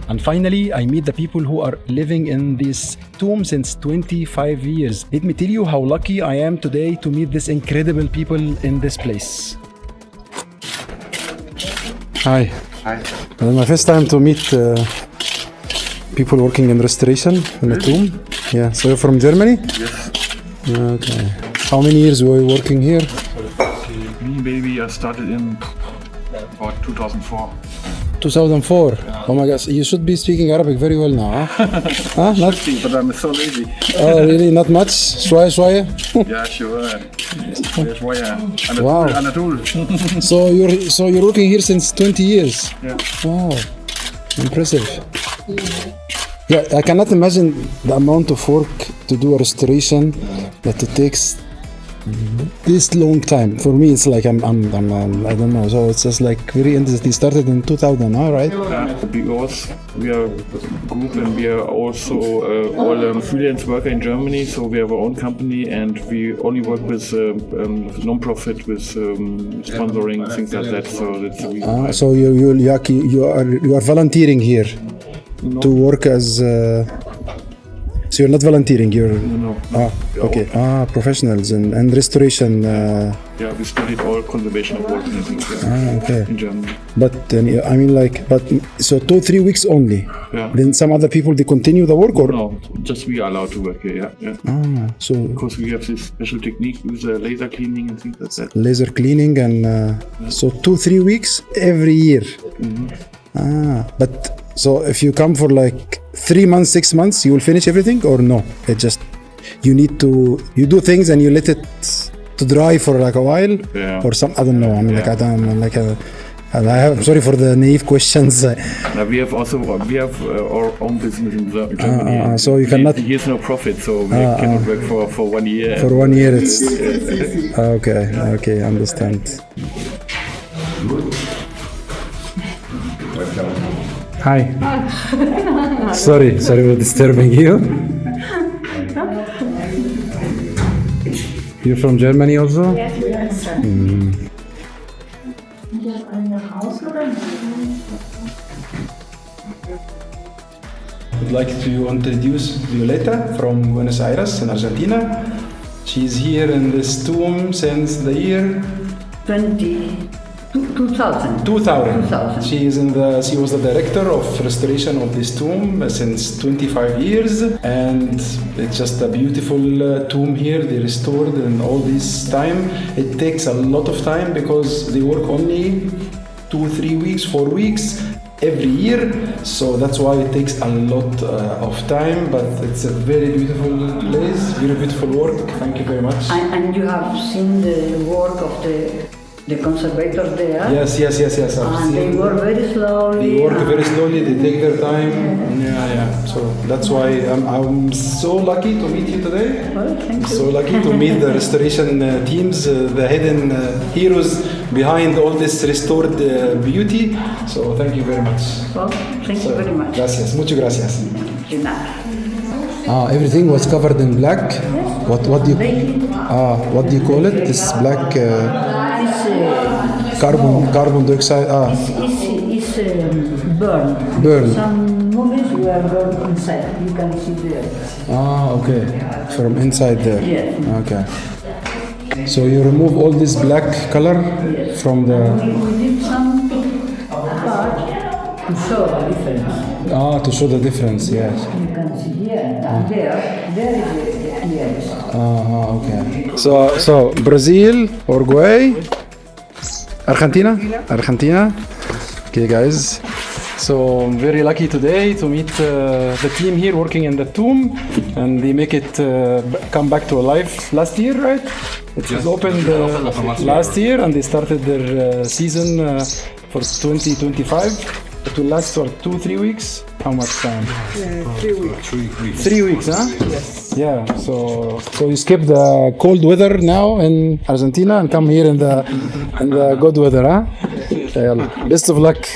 And finally, I meet the people who are living in this tomb since 25 years. Let me tell you how lucky I am today to meet these incredible people in this place. Hi. Hi. My first time to meet people working in restoration in the tomb. Yeah, so you're from Germany? Yes. Okay. How many years were you working here? Me, baby, I started in about 2004. 2004. Oh my gosh, you should be speaking Arabic very well now, huh? Huh? Not? But I'm so lazy. Oh, really? Not much? شوية شوية? Yeah, sure. شوية. Wow. Anatol. So you're working here since 20 years? Yeah. Wow, impressive. Yeah, I cannot imagine the amount of work to do a restoration that it takes this long time. For me, it's like I'm I don't know. So it's just like very interesting. It started in 2000, right? Because we are a group and we are also all freelance worker in Germany. So we have our own company and we only work with non-profit, with sponsoring, things like that. So that's the reason. So you are volunteering here to work as. So you're not volunteering, you're... No. Okay. Professionals and restoration. Yeah, we studied all conservation of water and things Okay. in Germany. But I mean, so 2-3 weeks only. Yeah. Then some other people, they continue the work, or? No, just we are allowed to work here, yeah. So Because we have this special technique with laser cleaning and things like that. laser cleaning and so 2-3 weeks every year. But so if you come for like 3 months, 6 months, you will finish everything, or no? It just you do things and you let it to dry for like a while, or some, I don't know. I mean, I'm sorry for the naive questions. We have our own business in Germany. So you cannot. Here's no profit, so we cannot work for 1 year. For 1 year, it's okay. Understand. Hi. Sorry for disturbing you. You're from Germany also? Yes. I'd like to introduce Violeta from Buenos Aires in Argentina. She's here in this tomb since the year 2000. She was the director of restoration of this tomb since 25 years, and it's just a beautiful tomb here. They restored in all this time. It takes a lot of time because they work only 2-3 weeks, 4 weeks every year, so that's why it takes a lot of time, but it's a very beautiful place, very beautiful work. Thank you very much. And you have seen the work of the conservators there? Yes. And they work very slowly. They work very slowly, they take their time. Yeah. So that's why I'm so lucky to meet you today. Well, thank you. So lucky to meet the restoration teams, the hidden heroes behind all this restored beauty. So thank you very much. Well, thank you very much. Gracias, muchas gracias. De nada. Everything was covered in black. What do you call it? This black carbon dioxide. It's burn. Some movies were burned inside. You can see there. Okay. From inside there. Yes. Okay. So you remove all this black color from the. We did some part to show the difference. To show the difference. Yes. You can see here and there is the clearance. Okay. So Brazil, Uruguay, Argentina. Okay, guys. So I'm very lucky today to meet the team here working in the tomb, and they make it come back to life last year, right? It was opened last year, and they started their season for 2025. It will last for 2-3 weeks. How much time? 3 weeks. 3 weeks, huh? Yes. Yeah. So you skip the cold weather now in Argentina and come here in the good weather, huh? Best of luck.